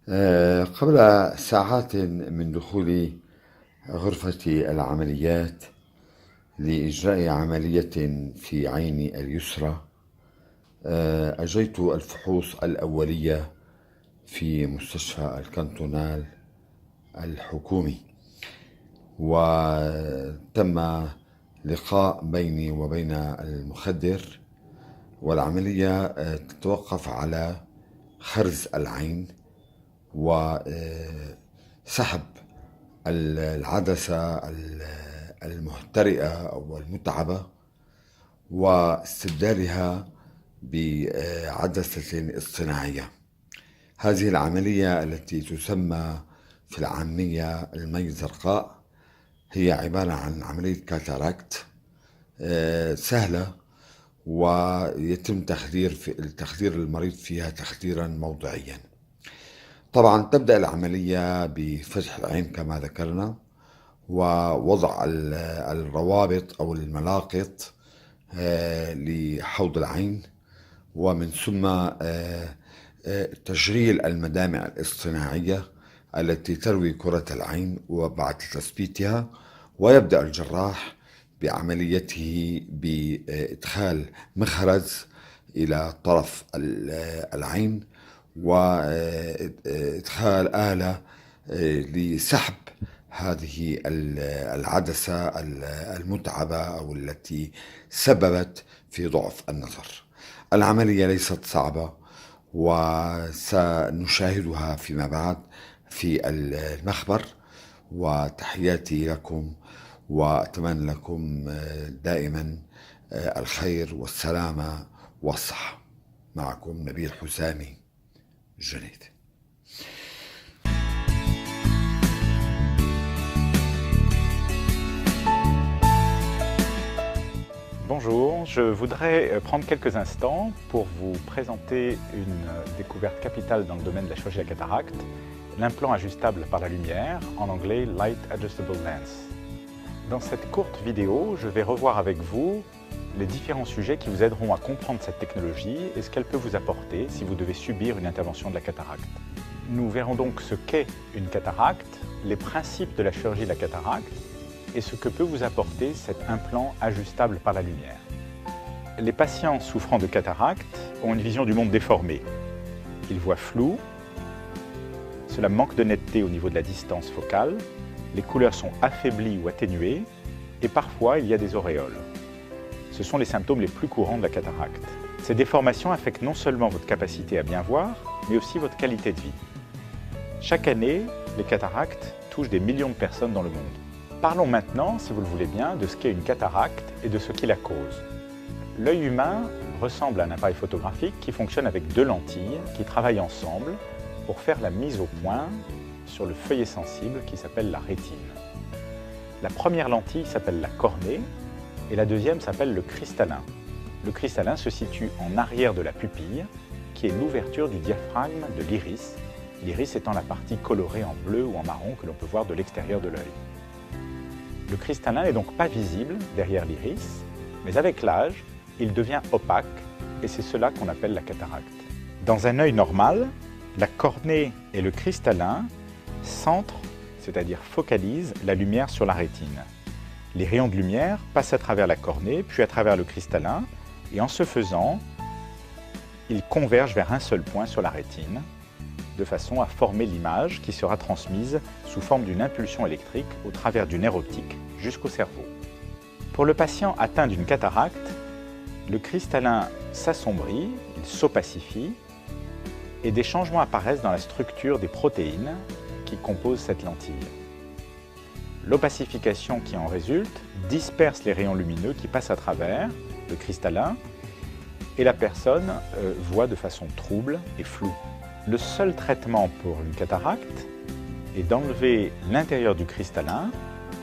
قبل ساعات من دخول غرفة العمليات لإجراء عملية في عيني اليسرى، أجريت الفحوص الأولية في مستشفى الكانتونال الحكومي، وتم لقاء بيني وبين المخدر، والعملية تتوقف على خرز العين وسحب العدسة المهترئة أو المتعبة واستبدالها بعدسة اصطناعية. هذه العملية التي تسمى في العامية المي الزرقاء هي عبارة عن عملية كاتاراكت سهلة، ويتم تخدير المريض فيها تخديرا موضعيا. طبعا تبدأ العملية بفتح العين كما ذكرنا، ووضع الروابط أو الملاقط لحوض العين، ومن ثم تشغيل المدامع الاصطناعية التي تروي كرة العين وبعد تثبيتها، ويبدأ الجراح بعمليته بإدخال مخرز إلى طرف العين وإدخال آلة لسحب هذه العدسة المتعبة أو التي سببت في ضعف النظر. العملية ليست صعبة، وسنشاهدها فيما بعد في المخبر. وتحياتي لكم، وأتمنى لكم دائما الخير والسلامة والصحة. معكم نبيل حسامي جنيد. Bonjour, je voudrais prendre quelques instants pour vous présenter une découverte capitale dans le domaine de la chirurgie de la cataracte, l'implant ajustable par la lumière, en anglais Light Adjustable Lens. Dans cette courte vidéo, je vais revoir avec vous les différents sujets qui vous aideront à comprendre cette technologie et ce qu'elle peut vous apporter si vous devez subir une intervention de la cataracte. Nous verrons donc ce qu'est une cataracte, les principes de la chirurgie de la cataracte et ce que peut vous apporter cet implant ajustable par la lumière. Les patients souffrant de cataracte ont une vision du monde déformée. Ils voient flou, cela manque de netteté au niveau de la distance focale, les couleurs sont affaiblies ou atténuées et parfois il y a des auréoles. Ce sont les symptômes les plus courants de la cataracte. Ces déformations affectent non seulement votre capacité à bien voir, mais aussi votre qualité de vie. Chaque année, les cataractes touchent des millions de personnes dans le monde. Parlons maintenant, si vous le voulez bien, de ce qu'est une cataracte et de ce qui la cause. L'œil humain ressemble à un appareil photographique qui fonctionne avec deux lentilles qui travaillent ensemble pour faire la mise au point sur le feuillet sensible qui s'appelle la rétine. La première lentille s'appelle la cornée et la deuxième s'appelle le cristallin. Le cristallin se situe en arrière de la pupille, qui est l'ouverture du diaphragme de l'iris, l'iris étant la partie colorée en bleu ou en marron que l'on peut voir de l'extérieur de l'œil. Le cristallin n'est donc pas visible derrière l'iris, mais avec l'âge, il devient opaque et c'est cela qu'on appelle la cataracte. Dans un œil normal, la cornée et le cristallin centrent, c'est-à-dire focalisent la lumière sur la rétine. Les rayons de lumière passent à travers la cornée, puis à travers le cristallin, et en ce faisant, ils convergent vers un seul point sur la rétine, de façon à former l'image qui sera transmise sous forme d'une impulsion électrique au travers du nerf optique jusqu'au cerveau. Pour le patient atteint d'une cataracte, le cristallin s'assombrit, il s'opacifie et des changements apparaissent dans la structure des protéines qui composent cette lentille. L'opacification qui en résulte disperse les rayons lumineux qui passent à travers le cristallin et la personne voit de façon trouble et floue. Le seul traitement pour une cataracte est d'enlever l'intérieur du cristallin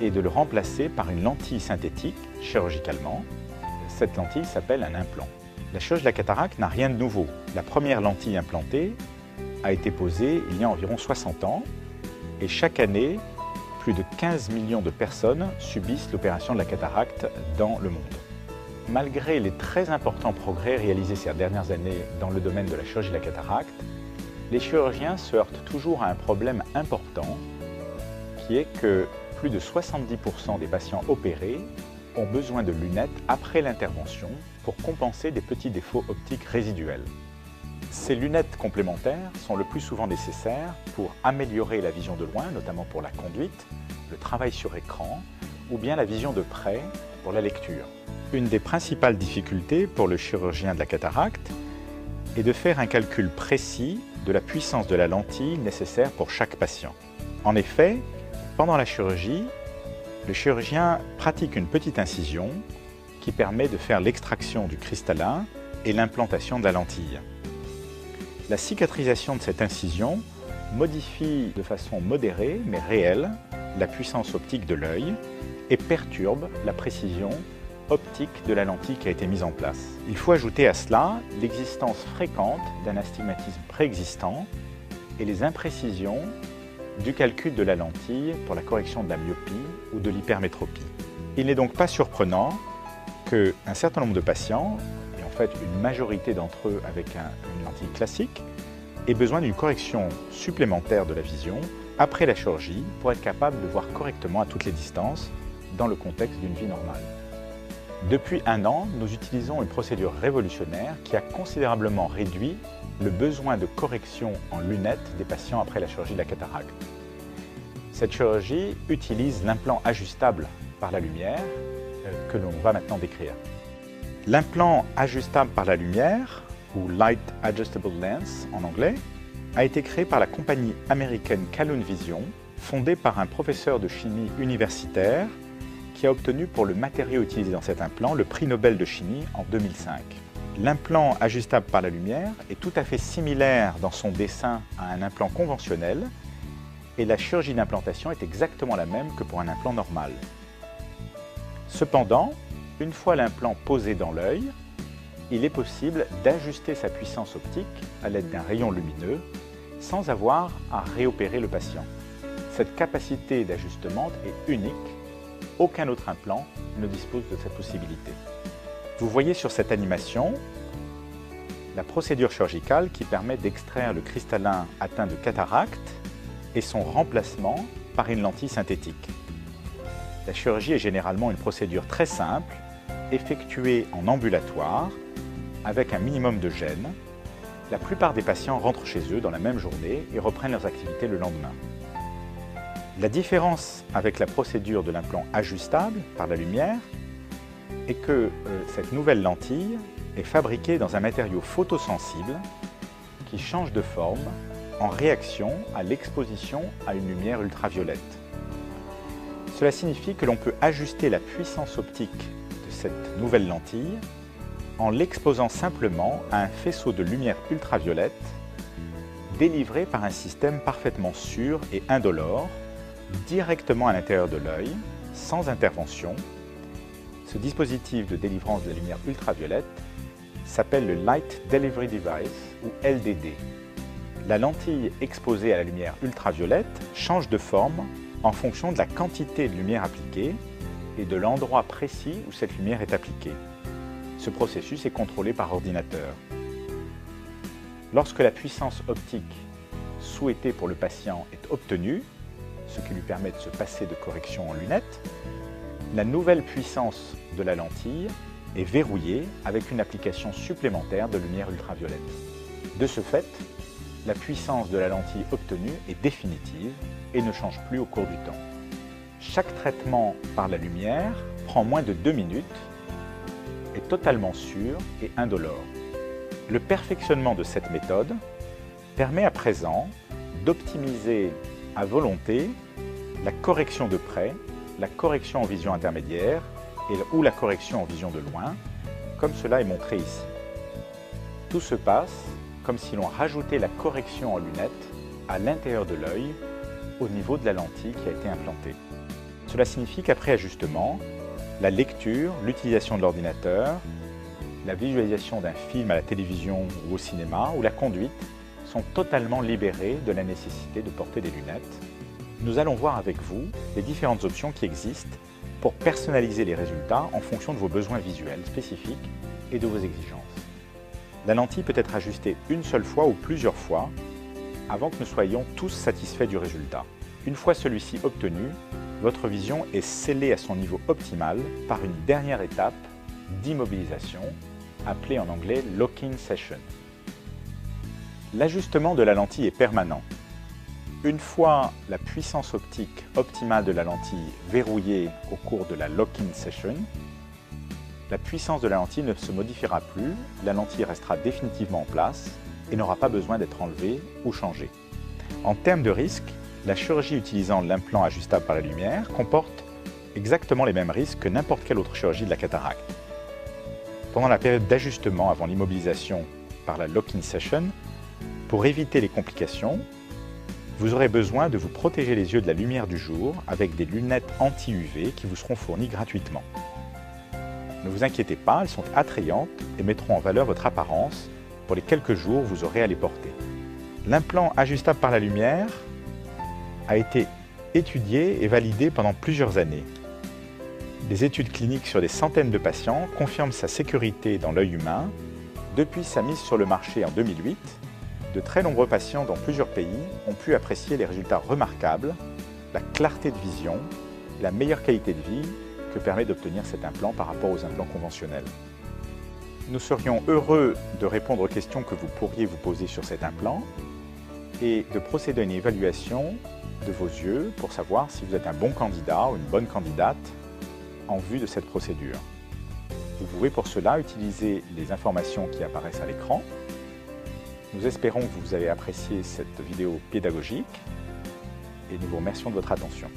et de le remplacer par une lentille synthétique chirurgicalement. Cette lentille s'appelle un implant. La chirurgie de la cataracte n'a rien de nouveau. La première lentille implantée a été posée il y a environ 60 ans et chaque année, plus de 15 millions de personnes subissent l'opération de la cataracte dans le monde. Malgré les très importants progrès réalisés ces dernières années dans le domaine de la chirurgie de la cataracte, Les chirurgiens se heurtent toujours à un problème important qui est que plus de 70% des patients opérés ont besoin de lunettes après l'intervention pour compenser des petits défauts optiques résiduels. Ces lunettes complémentaires sont le plus souvent nécessaires pour améliorer la vision de loin, notamment pour la conduite, le travail sur écran ou bien la vision de près pour la lecture. Une des principales difficultés pour le chirurgien de la cataracte est de faire un calcul précis de la puissance de la lentille nécessaire pour chaque patient. En effet, pendant la chirurgie, le chirurgien pratique une petite incision qui permet de faire l'extraction du cristallin et l'implantation de la lentille. La cicatrisation de cette incision modifie de façon modérée mais réelle la puissance optique de l'œil et perturbe la précision optique de la lentille qui a été mise en place. Il faut ajouter à cela l'existence fréquente d'un astigmatisme préexistant et les imprécisions du calcul de la lentille pour la correction de la myopie ou de l'hypermétropie. Il n'est donc pas surprenant qu'un certain nombre de patients, et en fait une majorité d'entre eux avec une lentille classique, aient besoin d'une correction supplémentaire de la vision après la chirurgie pour être capable de voir correctement à toutes les distances dans le contexte d'une vie normale. Depuis 1 an, nous utilisons une procédure révolutionnaire qui a considérablement réduit le besoin de correction en lunettes des patients après la chirurgie de la cataracte. Cette chirurgie utilise l'implant ajustable par la lumière que l'on va maintenant décrire. L'implant ajustable par la lumière, ou Light Adjustable Lens en anglais, a été créé par la compagnie américaine Calhoun Vision, fondée par un professeur de chimie universitaire qui a obtenu pour le matériau utilisé dans cet implant le prix Nobel de chimie en 2005. L'implant ajustable par la lumière est tout à fait similaire dans son dessin à un implant conventionnel et la chirurgie d'implantation est exactement la même que pour un implant normal. Cependant, une fois l'implant posé dans l'œil, il est possible d'ajuster sa puissance optique à l'aide d'un rayon lumineux sans avoir à réopérer le patient. Cette capacité d'ajustement est unique. Aucun autre implant ne dispose de cette possibilité. Vous voyez sur cette animation la procédure chirurgicale qui permet d'extraire le cristallin atteint de cataracte et son remplacement par une lentille synthétique. La chirurgie est généralement une procédure très simple, effectuée en ambulatoire, avec un minimum de gêne. La plupart des patients rentrent chez eux dans la même journée et reprennent leurs activités le lendemain. La différence avec la procédure de l'implant ajustable par la lumière est que cette nouvelle lentille est fabriquée dans un matériau photosensible qui change de forme en réaction à l'exposition à une lumière ultraviolette. Cela signifie que l'on peut ajuster la puissance optique de cette nouvelle lentille en l'exposant simplement à un faisceau de lumière ultraviolette délivré par un système parfaitement sûr et indolore directement à l'intérieur de l'œil, sans intervention. Ce dispositif de délivrance de la lumière ultraviolette s'appelle le Light Delivery Device ou LDD. La lentille exposée à la lumière ultraviolette change de forme en fonction de la quantité de lumière appliquée et de l'endroit précis où cette lumière est appliquée. Ce processus est contrôlé par ordinateur. Lorsque la puissance optique souhaitée pour le patient est obtenue, ce qui lui permet de se passer de correction en lunettes, la nouvelle puissance de la lentille est verrouillée avec une application supplémentaire de lumière ultraviolette. De ce fait, la puissance de la lentille obtenue est définitive et ne change plus au cours du temps. Chaque traitement par la lumière prend moins de 2 minutes, est totalement sûr et indolore. Le perfectionnement de cette méthode permet à présent d'optimiser à volonté la correction de près, la correction en vision intermédiaire ou la correction en vision de loin, comme cela est montré ici. Tout se passe comme si l'on rajoutait la correction en lunettes à l'intérieur de l'œil au niveau de la lentille qui a été implantée. Cela signifie qu'après ajustement, la lecture, l'utilisation de l'ordinateur, la visualisation d'un film à la télévision ou au cinéma ou la conduite sont totalement libérés de la nécessité de porter des lunettes. Nous allons voir avec vous les différentes options qui existent pour personnaliser les résultats en fonction de vos besoins visuels spécifiques et de vos exigences. La lentille peut être ajustée une seule fois ou plusieurs fois avant que nous soyons tous satisfaits du résultat. Une fois celui-ci obtenu, votre vision est scellée à son niveau optimal par une dernière étape d'immobilisation, appelée en anglais « lock-in session ». L'ajustement de la lentille est permanent. Une fois la puissance optique optimale de la lentille verrouillée au cours de la lock-in session, la puissance de la lentille ne se modifiera plus, la lentille restera définitivement en place et n'aura pas besoin d'être enlevée ou changée. En termes de risque, la chirurgie utilisant l'implant ajustable par la lumière comporte exactement les mêmes risques que n'importe quelle autre chirurgie de la cataracte. Pendant la période d'ajustement avant l'immobilisation par la lock-in session, pour éviter les complications, vous aurez besoin de vous protéger les yeux de la lumière du jour avec des lunettes anti-UV qui vous seront fournies gratuitement. Ne vous inquiétez pas, elles sont attrayantes et mettront en valeur votre apparence pour les quelques jours où vous aurez à les porter. L'implant ajustable par la lumière a été étudié et validé pendant plusieurs années. Des études cliniques sur des centaines de patients confirment sa sécurité dans l'œil humain. Depuis sa mise sur le marché en 2008, de très nombreux patients dans plusieurs pays ont pu apprécier les résultats remarquables, la clarté de vision et la meilleure qualité de vie que permet d'obtenir cet implant par rapport aux implants conventionnels. Nous serions heureux de répondre aux questions que vous pourriez vous poser sur cet implant et de procéder à une évaluation de vos yeux pour savoir si vous êtes un bon candidat ou une bonne candidate en vue de cette procédure. Vous pouvez pour cela utiliser les informations qui apparaissent à l'écran. Nous espérons que vous avez apprécié cette vidéo pédagogique et nous vous remercions de votre attention.